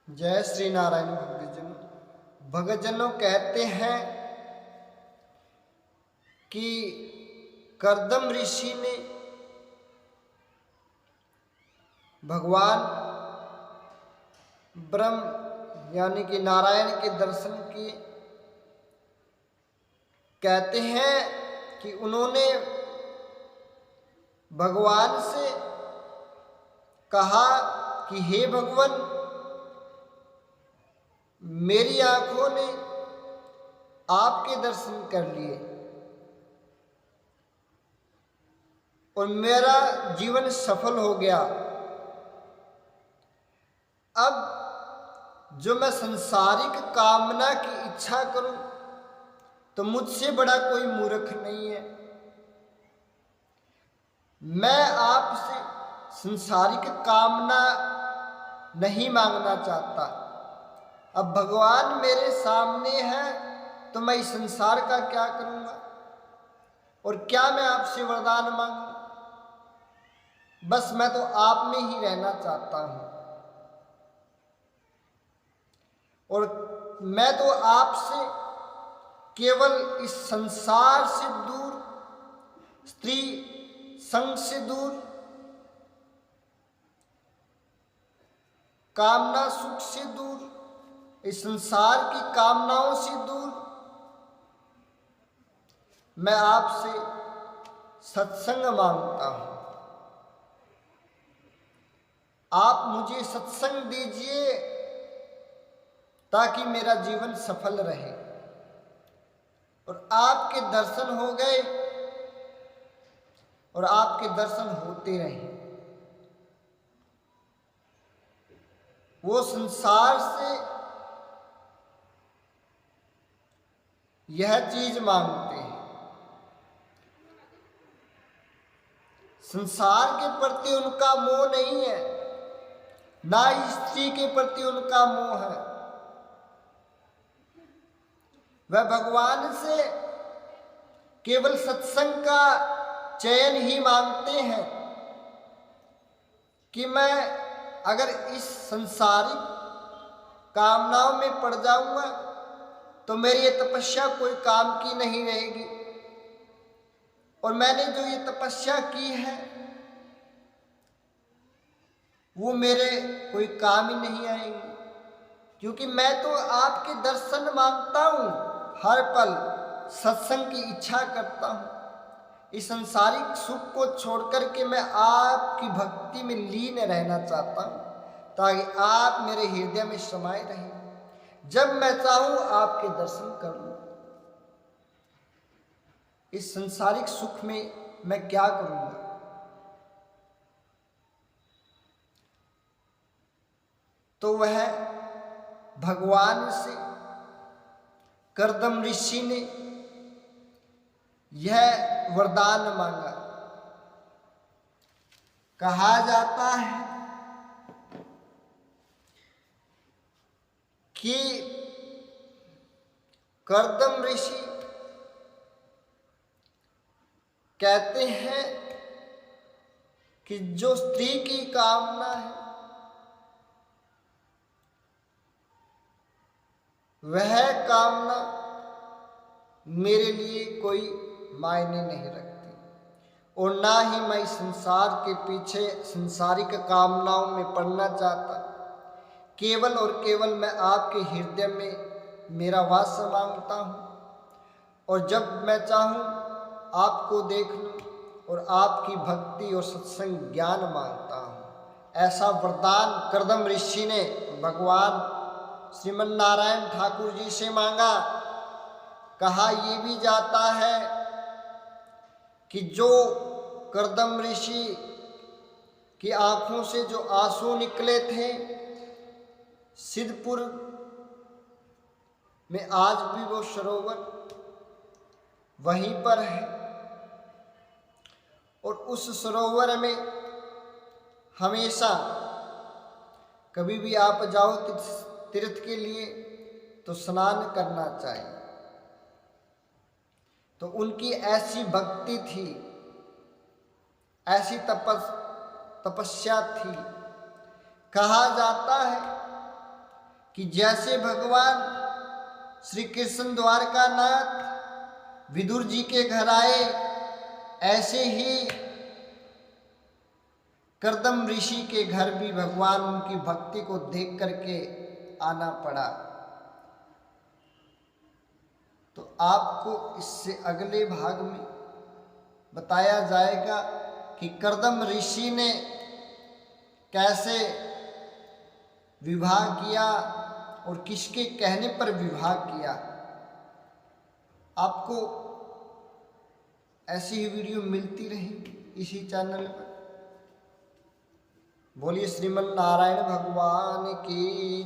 जय श्री नारायण। भगतजनों कहते हैं कि कर्दम ऋषि ने भगवान ब्रह्म यानी कि नारायण के दर्शन किए। कहते हैं कि उन्होंने भगवान से कहा कि हे भगवान, मेरी आंखों ने आपके दर्शन कर लिए और मेरा जीवन सफल हो गया। अब जो मैं संसारिक कामना की इच्छा करूं तो मुझसे बड़ा कोई मूर्ख नहीं है। मैं आपसे संसारिक कामना नहीं मांगना चाहता। अब भगवान मेरे सामने है तो मैं इस संसार का क्या करूंगा और क्या मैं आपसे वरदान मांगूं। बस मैं तो आप में ही रहना चाहता हूं और मैं तो आपसे केवल इस संसार से दूर, स्त्री संग से दूर, कामना सुख से दूर, इस संसार की कामनाओं से दूर मैं आपसे सत्संग मांगता हूं। आप मुझे सत्संग दीजिए ताकि मेरा जीवन सफल रहे। और आपके दर्शन हो गए और आपके दर्शन होते रहे। वो संसार से यह चीज मांगते हैं। संसार के प्रति उनका मोह नहीं है, ना स्त्री के प्रति उनका मोह है। वह भगवान से केवल सत्संग का चयन ही मांगते हैं कि मैं अगर इस संसारिक कामनाओं में पड़ जाऊंगा तो मेरी ये तपस्या कोई काम की नहीं रहेगी और मैंने जो ये तपस्या की है वो मेरे कोई काम ही नहीं आएगी, क्योंकि मैं तो आपके दर्शन मांगता हूँ। हर पल सत्संग की इच्छा करता हूँ। इस संसारिक सुख को छोड़कर के मैं आपकी भक्ति में लीन रहना चाहता हूँ ताकि आप मेरे हृदय में समाये रहें। जब मैं चाहूं आपके दर्शन कर लूं। इस संसारिक सुख में मैं क्या करूंगा। तो वह भगवान से कर्दम ऋषि ने यह वरदान मांगा। कहा जाता है कि कर्दम ऋषि कहते हैं कि जो स्त्री की कामना है वह कामना मेरे लिए कोई मायने नहीं रखती और ना ही मैं इस संसार के पीछे संसारिक कामनाओं में पड़ना चाहता। केवल और केवल मैं आपके हृदय में मेरा वास मांगता हूँ और जब मैं चाहूँ आपको देख लूँ और आपकी भक्ति और सत्संग ज्ञान मांगता हूँ। ऐसा वरदान कर्दम ऋषि ने भगवान श्रीमन नारायण ठाकुर जी से मांगा। कहा ये भी जाता है कि जो कर्दम ऋषि की आंखों से जो आंसू निकले थे, सिद्धपुर में आज भी वो सरोवर वहीं पर है और उस सरोवर में हमेशा कभी भी आप जाओ तीर्थ के लिए तो स्नान करना चाहिए। तो उनकी ऐसी भक्ति थी, ऐसी तपस्या थी। कहा जाता है कि जैसे भगवान श्री कृष्ण द्वारकानाथ विदुर जी के घर आए, ऐसे ही कर्दम ऋषि के घर भी भगवान उनकी भक्ति को देख करके आना पड़ा। तो आपको इससे अगले भाग में बताया जाएगा कि कर्दम ऋषि ने कैसे विवाह किया और किसके कहने पर विवाह किया। आपको ऐसी ही वीडियो मिलती रहेगी इसी चैनल पर। बोलिए श्रीमन नारायण भगवान की।